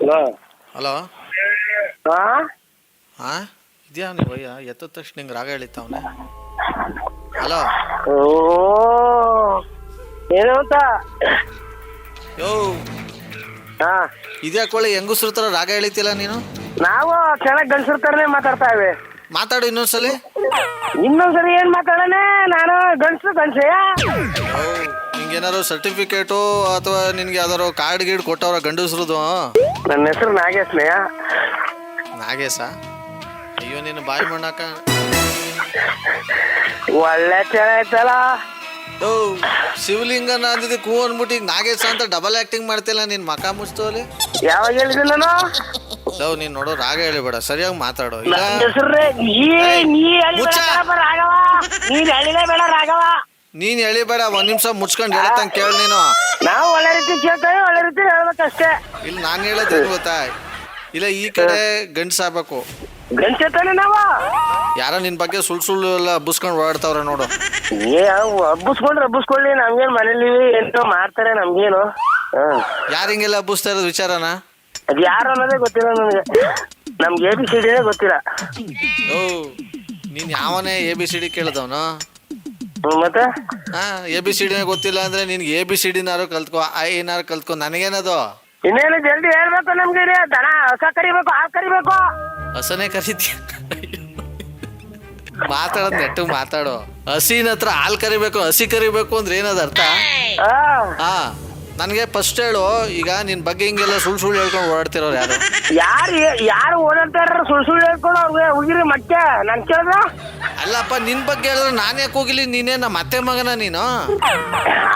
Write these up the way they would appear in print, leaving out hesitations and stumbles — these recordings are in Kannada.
ಹಲೋ ಹಲೋ ಹಾಂ ಇದೆಯಾ ನೀವು ಎತ್ತ ತಕ್ಷಣ ನಿಂಗೆ ರಾಗ ಎಳಿತಾವನೆ. ಹಲೋ ಏನು ಅಂತ ಯೋ ಇದ್ಯಾಕೊಳ್ಳಿ ಹೆಂಗಸ್ರ ಥರ ರಾಗ ಎಳಿತಿಲ್ಲ ನೀನು. ನಾವು ಚೆನ್ನಾಗಿ ಗಂಡಸ್ರ ಥರನೇ ಮಾತಾಡ್ತಾ ಇವೆ. ಮಾತಾಡು ಇನ್ನೊಂದ್ಸಲಿ. ಇನ್ನೊಂದ್ಸರಿ ಏನ್ ಮಾತಾಡೋಣ? ನಾನು ಗಂಡಸೆಯ. ನಿಂಗೇನಾದ್ರು ಸರ್ಟಿಫಿಕೇಟು ಅಥವಾ ನಿನ್ಗೆ ಯಾವ್ದಾರು ಕಾರ್ಡ್ ಗೀಡ್ ಕೊಟ್ಟವ್ರ ಗಂಡಸ್ರದು? ನನ್ನ ಹೆಸರು ನಾಗೇಶ್ನೆಯ. ನಾಗೇಶ? ಅಯ್ಯೋ ನೀನು ಬಾಯಿ ಮಾಡಾಕ ಒಳ್ಳೆ ಚೆನ್ನಾಯ್ತಲ್ಲ. ಓ ಶಿವಲಿಂಗನ ಅಂದಿದ್ದು ಕೂ ಅಂದ್ಬಿಟ್ಟು ಈಗ ನಾಗೇಶ ಅಂತ ಡಬಲ್ ಆಕ್ಟಿಂಗ್ ಮಾಡ್ತಿಲ್ಲ ನೀನ್ ಮಕ ಮುಚ್ತೋಲಿ. ಯಾವಾಗ ಹೇಳಿದ್ದೆ ನಾನು? ಲವ್ ನೀನ್ ನೋಡೋ ರಾಗ ಹೇಳಿಬೇಡ, ಸರಿಯಾಗಿ ಮಾತಾಡೋ. ನೀನ್ ಎಳಿಬೇಡ, ಒಂದ್ ನಿಮಿಷ ಮುಚ್ಕೊಂಡು ಹೇಳ್ತಂಗ ಕೇಳ ನೀನು. ನಾವು ಒಳ್ಳೆ ರೀತಿ ಕೇಳ್ತೇವೆ, ಒಳ್ಳೆ ರೀತಿ ಹೇಳ್ಬೇಕಷ್ಟೇ. ಇಲ್ಲಿ ನಾನು ಹೇಳೋದೇನು ಗೊತ್ತಾ, ಇಲ್ಲ ಈ ಕಡೆ ಗಂಡ್ಸ್ ಆಗ್ಬೇಕು. ಗಂಡ್ಸೇತಾನೆ ನಾವು. ಯಾರ ನಿನ್ ಬಗ್ಗೆ ಸುಳ್ಳು ಎಲ್ಲ ಹಬ್ಬಿಸ್ಕೊಂಡು ಓಡಾಡ್ತಾವ್ರ ನೋಡು. ಹಬ್ಬಿಸ್ಕೊಳ್ಳಿ, ನಮ್ಗೇನು ಮನೇಲಿ ಎಂಟೋ ಮಾಡ್ತಾರೆ, ನಮ್ಗೇನು. ಯಾರು ಹಿಂಗೆಲ್ಲ ಹಬ್ಬಿಸ್ತಾ ಇರೋದು ವಿಚಾರನ? ಅದು ಯಾರು ಅನ್ನೋದೇ ಗೊತ್ತಿಲ್ಲ ನನಗೆ. ನಮ್ಗೆ ABCD ಗೊತ್ತಿಲ್ಲ. ಓ ನೀನ್ ಯಾವನೇ ABCD ಕೇಳ್ದವನು? ಮತ್ತೆ ABCD ಗೊತ್ತಿಲ್ಲ ಅಂದ್ರೆ ನಿನ್ಗೆ ABCDನಾರು ಕಲ್ತ್ಕೋ, ಏನಾರು ಕಲ್ತ್ಕೋ, ನನಗೇನದು? ಇನ್ನೇನು ಜಲ್ದಿ ಹೇಳ್ಬೇಕು. ನಮ್ಗೆ ದನ ಹೊಸ ಕರಿಬೇಕು, ಹಾಲು ಕರಿಬೇಕು. ಹಸನೇ ಕರಿತೀಯ? ಮಾತಾಡೋದ್ ನೆಟ್ಟಿಗೆ ಮಾತಾಡು. ಹಸಿನ ಹತ್ರ ಹಾಲು ಕರಿಬೇಕು, ಹಸಿ ಕರಿಬೇಕು ಅಂದ್ರೆ ಏನದ ಅರ್ಥ? ನನಗೆ ಫಸ್ಟ್ ಹೇಳು, ಈಗ ನಿನ್ ಬಗ್ಗೆ ಹಿಂಗೆಲ್ಲ ಸುಳ್ಳು ಹೇಳ್ಕೊಂಡು ಓಡಾಡ್ತಿರೋರು ಯಾರು? ಯಾರು ಓಡಾಡ್ತಾರ ಸುಳ್ಳು ಹೇಳ್ಕೊಂಡು ಅವ್ರಿಗೆ ಹೋಗಿರಿ ಮತ್ತೆ ನನ್ ಕೇಳ್ದ? ಅಲ್ಲಪ್ಪ ನಿನ್ ಬಗ್ಗೆ ಹೇಳಿದ್ರೆ ನಾನು ಯಾಕೆ ಹೋಗಿಲಿ? ನೀನೇ ನಮ್ಮ ಅತ್ತೆ ಮಗನ ನೀನು?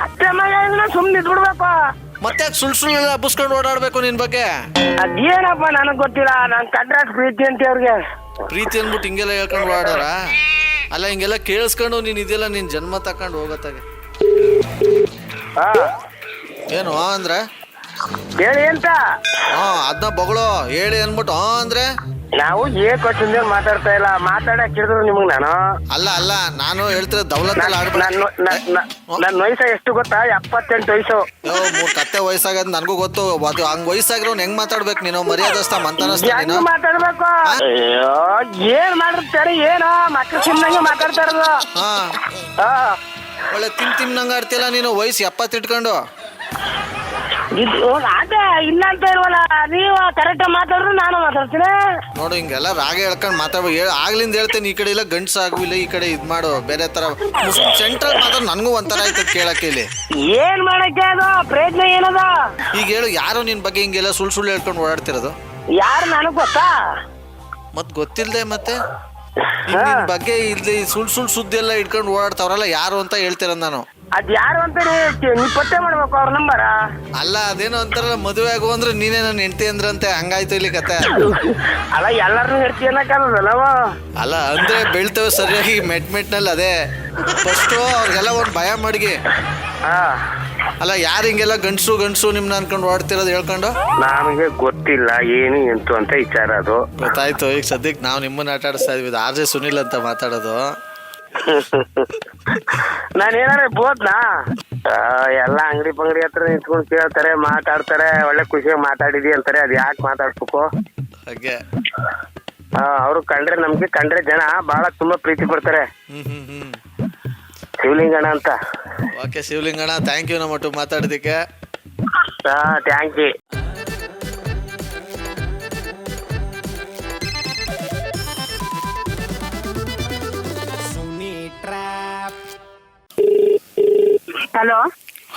ಅತ್ತೆ ಮಗ ಸುಮ್ನೆ ಇದ್ಬಿಡ್ಬೇಕು. ಮತ್ತೆ ಸುಳ್ಳು ಎಲ್ಲ ಹಬ್ಬಿಸ್ಕೊಂಡು ಓಡಾಡ್ಬೇಕು ನಿನ್ ಬಗ್ಗೆ? ಅದೇನಪ್ಪ ನನಗ್ ಗೊತ್ತಿಲ್ಲ. ನಾನ್ ಕಂಡ್ರೆ ಪ್ರೀತಿ ಅಂತ ಅವ್ರಿಗೆ. ಪ್ರೀತಿ ಅಂದ್ಬಿಟ್ಟು ಹಿಂಗೆಲ್ಲ ಹೇಳ್ಕೊಂಡು ಓಡಾಡೋರ? ಅಲ್ಲ ಹಿಂಗೆಲ್ಲ ಕೇಳಿಸ್ಕೊಂಡು ನೀನ್ ಇದೆಲ್ಲ ನಿನ್ ಜನ್ಮ ತಕೊಂಡು ಹೋಗತ್ತಾಗೆ. ಏನು ಅಂದ್ರೆ ಹೇಳಿ ಅಂತ ಅದನ್ನ ಬಗಳು ಹೇಳಿ ಅನ್ಬಿಟ್ಟು ಅಂದ್ರೆ ನಾವು ಕ್ವಶನ್ ಮಾತಾಡ್ತಾ ಇಲ್ಲ. ಮಾತಾಡಕ್ ಹೇಳಿದ್ರು ನಿಮಗ್ ನಾನು ಅಲ್ಲ ನಾನು ಹೇಳ್ತಿರೋ ದೌಲತ್ತಲ್ಲಿ ನನ್ನ ವಯಸ್ಸು ಎಷ್ಟು ಗೊತ್ತಾ? 78 ವಯಸ್ಸು. 3 ಕತ್ತೆ ವಯಸ್ಸಾಗದ್ ನನಗೂ ಗೊತ್ತು. ಅದು ಹಂಗ್ ವಯಸ್ಸಾಗಿರೋ ಹೆಂಗ್ ಮಾತಾಡ್ಬೇಕು ನೀನು? ಮರ್ಯಾದಸ್ತ ಮಂತನಸ್ತ ಮಾತಾಡ್ಬೇಕು. ಏನ್ ಮಾಡಿರ್ತಾರೆ ಏನೋ ಮಕ್ಳು ಸುಮ್ಮನೆ ಮಾತಾಡ್ತಾ ಇರೋದು. ಒಳ್ಳೆ ತಿನ್ನಂಗ ಆಡ್ತಿಲ್ಲ ನೀನು, ವಯಸ್ಸು 70 ಇಟ್ಕೊಂಡು. ಅದೇ ಇಲ್ಲ ಅಂತ ಇಲ್ವಲ್ಲ, ನೀವು ಕರೆಕ್ಟ್ ಮಾತಾಡಿದ್ರೆ ನಾನು ಮಾತಾಡ್ತೀನಿ. ನೋಡು ಹಿಂಗೆಲ್ಲ ರಾಗ ಹೇಳ್ಕೊಂಡು ಮಾತಾಡ್ಬೇಕು. ಆಗ್ಲಿಂದ ಹೇಳ್ತೇನೆ, ಈ ಕಡೆ ಇಲ್ಲ ಗಂಡ್ಸ್ ಆಗಿಲ್ಲ, ಈ ಕಡೆ ಇದ್ ಮಾಡು ಬೇರೆ ತರ ಸೆಂಟ್ರಲ್ ಮಾತಾಡ್. ನನ್ಗೂ ಒಂಥರ ಆಯ್ತದ ಕೇಳಕ್ಕೆ. ಇಲ್ಲಿ ಏನ್ ಮಾಡಕ್ಕೆ ಅದು ಪ್ರಯತ್ನ ಏನದ? ಈಗ ಹೇಳು, ಯಾರು ನಿನ್ ಬಗ್ಗೆ ಹಿಂಗೆಲ್ಲ ಸುಳ್ಳು ಹೇಳ್ಕೊಂಡು ಓಡಾಡ್ತಿರೋದು? ಯಾರು ನನಗ್ ಗೊತ್ತಾ? ಮತ್ ಗೊತ್ತಿಲ್ದೆ ಮತ್ತೆ ನಿನ್ ಬಗ್ಗೆ ಇಲ್ಲಿ ಸುಳ್ಳು ಸುದ್ದಿ ಎಲ್ಲ ಇಟ್ಕೊಂಡು ಓಡಾಡ್ತಾವ್ರಲ್ಲ, ಯಾರು ಅಂತ ಹೇಳ್ತಿರ ನಾನು. ಅದ್ ಯಾರು ಅಂತ ನೀ ಪತ್ತೆ ಮಾಡ್ಬೇಕು ಅವ್ರ ನಂಬರ. ಅಲ್ಲ ಅದೇನೋ ಅಂತಾರಲ್ಲ, ಮದುವೆ ಆಗು ಅಂದ್ರೆ ನೀನೇ ನನ್ನ ಹೆಂಡತಿ ಅಂದ್ರಂತೆ, ಹಂಗಾಯ್ತು ಇಲ್ಲಿ ಕತೆ. ಅಲ್ಲ ಎಲ್ಲಾರು ಹೆಂಡತಿ ಅನ್ನಕ್ಕಲ್ಲವ. ಅಲ್ಲ ಅಂದ್ರೆ ಬೆಳ್ತೇವೆ ಸರಿಯಾಗಿ ಮೆಟ್ನಲ್ಲಿ. ಅದೇ ಫಸ್ಟು ಅವ್ರಿಗೆಲ್ಲ ಒಂದು ಭಯ ಮಡ್ಗಿ. ಅಲ್ಲ ಯಾರು ಹಿಂಗೆಲ್ಲ ಗಂಡ್ಸು ನಿಮ್ನ ಅನ್ಕೊಂಡು ಓಡ್ತಿರೋದು ಹೇಳ್ಕೊಂಡು? ನಮಗೆ ಗೊತ್ತಿಲ್ಲ ಏನು ಎಂತು ಅಂತ ವಿಚಾರ. ಅದು ಗೊತ್ತಾಯ್ತು. ಈಗ ಸದ್ಯಕ್ಕೆ ನಾವು ನಿಮ್ಮನ್ನ ಆಟ ಆಡಿಸ್ತಾ ಇದೀವಿ. RJ ಸುನಿಲ್ ಅಂತ ಮಾತಾಡೋದು. ನಾನೇನಾರ ಬೋದ್ನಾ? ಎಲ್ಲ ಅಂಗಡಿ ಪಂಗಡಿ ಹತ್ರ ನಿಂತ್ಕೊಂಡು ಕೇಳ್ತಾರೆ, ಮಾತಾಡ್ತಾರೆ, ಒಳ್ಳೆ ಖುಷಿಯಾಗಿ ಮಾತಾಡಿದಿ ಅಂತಾರೆ. ಅದ್ ಯಾಕೆ ಮಾತಾಡ್ಬೇಕು ಹಾಗೆ? ಅವ್ರು ಕಂಡ್ರೆ ಜನ ಬಹಳ ತುಂಬಾ ಪ್ರೀತಿ ಕೊಡ್ತಾರೆ. ಶಿವಲಿಂಗಣ್ಣ ಅಂತ. ಓಕೆ ಶಿವಲಿಂಗಣ್ಣ, ಥ್ಯಾಂಕ್ ಯು ನಮ್ಮ ಒಟ್ಟು ಮಾತಾಡೋದಕ್ಕೆ. Thank you. ಹಲೋ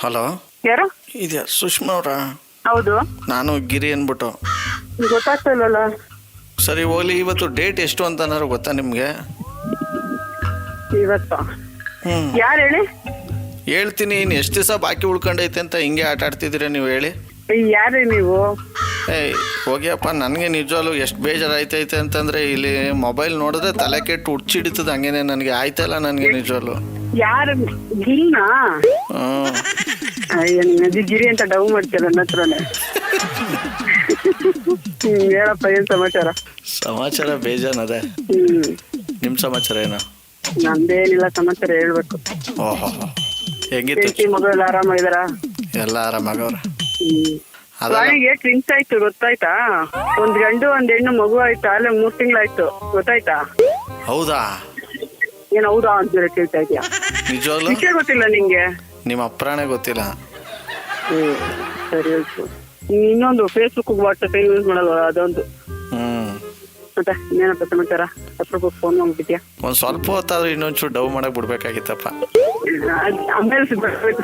ಹಲೋ, ಯಾರು? ಇದೆಯಾ ಸುಷ್ಮಾ ಅವ್ರ? ಹೌದು, ನಾನು ಗಿರಿ ಅನ್ಬಿಟ್ಟು. ಗೊತ್ತಾಗ್ತಿಲ್ಲಲ್ಲ. ಸರಿ ಹೋಗ್ಲಿ, ಇವತ್ತು ಡೇಟ್ ಎಷ್ಟು ಅಂತ ಏನಾದ್ರು ಗೊತ್ತಾ ನಿಮ್ಗೆ? ಇವತ್ತು ಯಾರು ಹೇಳಿ? ಹೇಳ್ತೀನಿ. ಇನ್ನು ಎಷ್ಟು ದಿವಸ ಬಾಕಿ ಉಳ್ಕೊಂಡೈತೆ ಅಂತ ಹಿಂಗೆ ಆಟ ಆಡ್ತಿದ್ದೀರಾ ನೀವು? ಹೇಳಿ ಯಾರು ನೀವು? ಹೋಗ್ಯಪ್ಪ, ನನಗೆ ನಿಜವಾಗ್ಲು ಎಷ್ಟು ಬೇಜಾರಾಯ್ತೈತೆ ಅಂತಂದರೆ, ಇಲ್ಲಿ ಮೊಬೈಲ್ ನೋಡಿದ್ರೆ ತಲೆ ಕೆಟ್ಟು ಹುಡ್ಚಿಡಿತದ ಹಂಗೇನೆ. ನನಗೆ ಆಯ್ತಲ್ಲ ನನಗೆ ನಿಜವಾಗ್ಲು. ಯಾರು? ಗಿರಿನಾ? ಗಿರಿ ಅಂತ ಡೌ ಮಾಡ್ತೀರ ನನ್ನ ಹತ್ರನೇ. ಹೇಳಪ್ಪ, ಏನ್ ಸಮಾಚಾರ? ಸಮಾಚಾರ ಬೇಜಾನದೆ. ನಿಮ್ಮ ಸಮಾಚಾರ ಏನು? ನಂದೇನಿಲ್ಲ ಸಮಾಚಾರ, ಹೇಳ್ಬೇಕು. ಓಹೋ, ಹೆಂಗಿತ್ತು? ಮಗಳು ಆರಾಮಾಗಿದಾರ? ಎಲ್ಲ ಆರಾಮಾಗವ್ರ. ಅದಲ್ಲ ವಾಣಿಗೆ ಟ್ವಿನ್ಸ್ ಆಯ್ತು ಗೊತ್ತಾಯ್ತಾ? ಒಂದ್ ಗಂಡು ಒಂದ್ ಹೆಣ್ಣು ಮಗು ಆಯ್ತಾ? ಅಲ್ಲೇ 3 ತಿಂಗಳಾಯ್ತು ಗೊತ್ತಾಯ್ತಾ? ಹೌದಾ? ಏನ್ ಹೌದಾ ಅಂತ ಕೇಳ್ತಾ ಇದೀಯಾ? ನಿಜವಾಗ್ಲು ವಿಷಯ ಗೊತ್ತಿಲ್ಲ ನಿಂಗೆ? ನಿಮ್ಮ ಅಪ್ರಾಣೆ ಗೊತ್ತಿಲ್ಲ. ಸರಿ ಆಯ್ತು. ಇನ್ನೊಂದು ಫೇಸ್ಬುಕ್ ವಾಟ್ಸಪ್ ಯೂಸ್ ಮಾಡಲ್ವ ಅದೊಂದು. ಮತ್ತೆ ಇನ್ನೇನಪ್ಪ ಸಮಾಚಾರ? ಅಪ್ರೂಪ ಫೋನ್ ಮಾಡ್ಬಿಟ್ಟಿದ್ಯಾ? ಒಂದ್ ಸ್ವಲ್ಪ ಹೊತ್ತಾದ್ರೂ ಇನ್ನೊಂಚೂರು ಡವ್ ಮಾಡಕ್ ಬಿಡ್ಬೇಕಾಗಿತ್ತಪ್ಪ. ಆಮೇಲೆ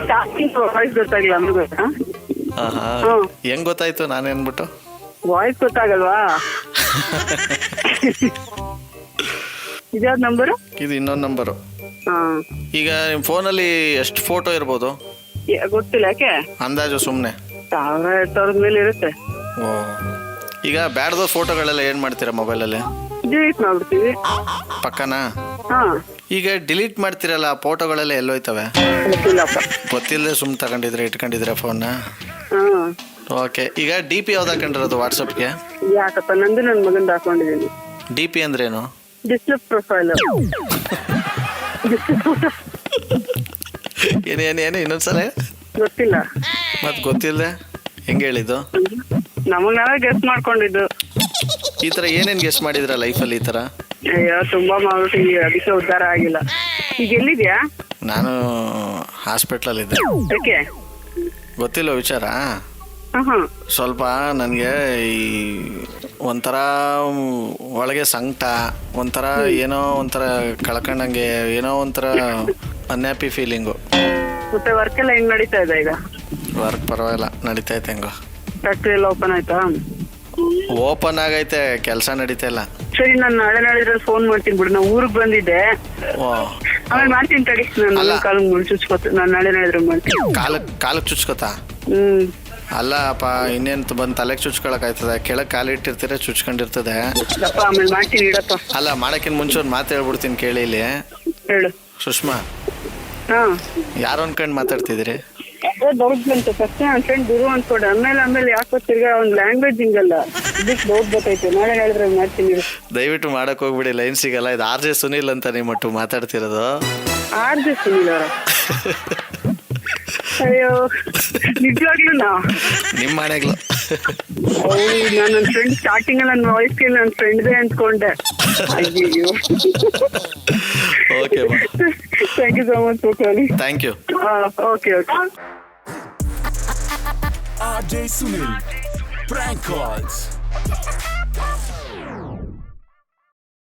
ಸ್ಟಾರ್ಟಿಂಗ್ ವಾಯ್ಸ್ ಗೊತ್ತಾಗಿಲ್ಲ ಆಮೇಲೆ ಗೊತ್ತಾ? ಹೆಂಗ್ ಗೊತ್ತಾಯ್ತು ನಾನೇನ್ಬಿಟ್ಟು? ವಾಯ್ಸ್ ಗೊತ್ತಾಗಲ್ವಾ? ಇದ್ಯಾವ್ದು ನಂಬರು? ಇದು ಇನ್ನೊಂದು ನಂಬರು. ಹಾ. ಈಗ ನಿಮ್ ಫೋನಲ್ಲಿ ಎಷ್ಟು ಫೋಟೋ ಇರ್ಬೋದು? ಗೊತ್ತಿಲ್ಲ. ಯಾಕೆ? ಅಂದಾಜು ಸುಮ್ನೆ 1000 ಮೇಲೆ ಇರುತ್ತೆ. ಓ, ಈಗ ಬ್ಯಾಡ್ದ ಫೋಟೋಗಳೆಲ್ಲ ಏನ್ ಮಾಡ್ತೀರಾ ಮೊಬೈಲಲ್ಲಿ? ಡಿಲೀಟ್ ಮಾಡ್ಬಿಡ್ತೀವಿ. ಪಕ್ಕನಾ? ಹಾ. ಈಗ ಡಿಲೀಟ್ ಮಾಡ್ತಿರಲ್ಲ, ಫೋಟೋಗಳೆಲ್ಲ ಎಲ್ಲೋಯ್ತವೆ? ಗೊತ್ತಿಲ್ಲಪ್ಪ. ಗೊತ್ತಿಲ್ಲದೆ ಸುಮ್ ತಗೊಂಡಿದ್ರೆ ಇಟ್ಕೊಂಡಿದ್ರೆ ಫೋನ್ನ? ಹಾ. ಓಕೆ. ಈಗ ಡಿ ಪಿ ಯಾವ್ದು ಹಾಕೊಂಡಿರೋದು ವಾಟ್ಸಪ್ಗೆ? ಯಾಕಪ್ಪ, ನಂದು ನನ್ನ ಮಗಂದ ಹಾಕೊಂಡಿದ್ದೀನಿ. ಡಿ ಪಿ ಅಂದ್ರೇನು? Display profile. ಏನೇನು ಇನ್ನೊಂದ್ಸಲ? ಗೊತ್ತಿಲ್ಲ. ಮತ್ ಗೊತ್ತಿಲ್ಲದೆ ಹೆಂಗೆ ಹೇಳಿದ್ದು? ನಮಗ್ ನಾವೇ ಗೆಸ್ ಮಾಡ್ಕೊಂಡಿದ್ದು. ಈ ತರ ಏನೇನ್ ಗೆಸ್ ಮಾಡಿದ್ರ ಲೈಫಲ್ಲಿ ಈ ತರ? ಅಯ್ಯೋ ತುಂಬಾ ಮಾಡ್ಬಿಟ್ಟಿದೀವಿ, ಅದಕ್ಕೆ ಉದ್ಧಾರ ಆಗಿಲ್ಲ. ಈಗ ಎಲ್ಲಿದ್ಯಾ? ನಾನು ಹಾಸ್ಪಿಟ್ಲಲ್ಲಿ ಇದ್ದೆ. ಯಾಕೆ? ಗೊತ್ತಿಲ್ಲ ವಿಚಾರ? ಸ್ವಲ್ಪ ನನಗೆ ಈ ಒಂಥರ ಒಳಗೆ ಸಂಕಟ, ಒಂಥರ ಏನೋ ಒಂಥರ ಕಳ್ಕೊಂಡಂಗೆ, ಏನೋ ಒಂಥರ ಅನ್ಹ್ಯಾಪಿ ಫೀಲಿಂಗು. ಮತ್ತೆ ವರ್ಕ್ ಎಲ್ಲ ಹೆಂಗ್ ನಡೀತಾ ಇದೆ ಈಗ? ವರ್ಕ್ ಪರವಾಗಿಲ್ಲ, ನಡೀತಾ ಐತೆ. ಹೆಂಗೋ ಫ್ಯಾಕ್ಟ್ರಿ ಎಲ್ಲ ಓಪನ್ ಆಯ್ತಾ? ಓಪನ್ ಆಗೈತೆ, ಕೆಲಸ ನಡೀತಾ ಇಲ್ಲ. ಸರಿ, ನಾನು ನಾಳೆ ನಾಳಿದ್ರಲ್ಲಿ ಫೋನ್ ಮಾಡ್ತೀನಿ ಬಿಡು. ನಾನು ಊರಿಗೆ ಬಂದಿದ್ದೆ, ಆಮೇಲೆ ಮಾಡ್ತೀನಿ ತಡಿ. ನಾನು ಕಾಲಕ್ಕೆ ಮುಳ್ಚುಚ್ಕೋತ, ನಾನು ನಾಳೆ ನಾಳಿದ್ರೆ ಮಾಡ್ತೀನಿ. ಕಾಲಕ್ಕೆ ಚುಚ್ಕೋತಾ? ಅಲ್ಲಪ್ಪ, ಇನ್ನೇನು ಬಂದು ತಲೆಗೆ ಚುಚ್ಕೊಳಕ್ ಆಯ್ತದೆ? ಕೆಳಗೆ ಕಾಲಿಟ್ಟಿರ್ತೀರ, ಚುಚ್ಕೊಂಡಿರ್ತದೆ. ಆಮೇಲೆ ಮಾಡ್ತೀನಿ ಇಡಪ್ಪ. ಅಲ್ಲ, ಮಾಡಕ್ಕಿಂತ ಮುಂಚೆ ಒಂದು ಮಾತು ಹೇಳ್ಬಿಡ್ತೀನಿ ಕೇಳಿ. ಇಲ್ಲಿ ಹೇಳು. ಸುಷ್ಮಾ, ಯಾರು ಅನ್ಕೊಂಡು ಮಾತಾಡ್ತಿದ್ದೀರಿ? ದೊಡ್ಡ ಬಂತು ಫಸ್ಟ್ ನನ್ನ ಫ್ರೆಂಡ್ ಗುರು ಅನ್ಕೊಂಡೆ. ಆಮೇಲೆ ಯಾಕೋ ತಿರ್ಗಾ ಒಂದು ಲ್ಯಾಂಗ್ವೇಜ್ ಹಿಂಗಲ್ಲ, ಇದಕ್ಕೆ ದೊಡ್ಡ ಗೊತ್ತಾಯ್ತು. ನಾಳೆ ಹೇಳಿದ್ರೆ ಮಾಡ್ತೀನಿ. ದಯವಿಟ್ಟು ಮಾಡಕ್ ಹೋಗ್ಬಿಡಿ, ಲೈನ್ ಸಿಗಲ್ಲ. ಇದು RJ ಸುನಿಲ್ ಅಂತ ನಿಮ್ಮಟ್ಟು ಮಾತಾಡ್ತಿರೋದು. RJ ಸುನಿಲ್ ಅವರ? ಅಯ್ಯೋ, ನಿಜವಾಗ್ಲೂ ನಿಮ್ಮ ಮನೆಗ್ಲು? ನಾನು ನನ್ನ ಫ್ರೆಂಡ್ ಸ್ಟಾರ್ಟಿಂಗ್ ನನ್ನ ವಾಯ್ಸ್ ಕೇಳಿ ನನ್ನ ಫ್ರೆಂಡ್ದೇ ಅಂದ್ಕೊಂಡೆ. ಅಯ್ಯೋ. Okay, thank you so much for calling. Thank you. Okay. RJ Sunil, prank calls.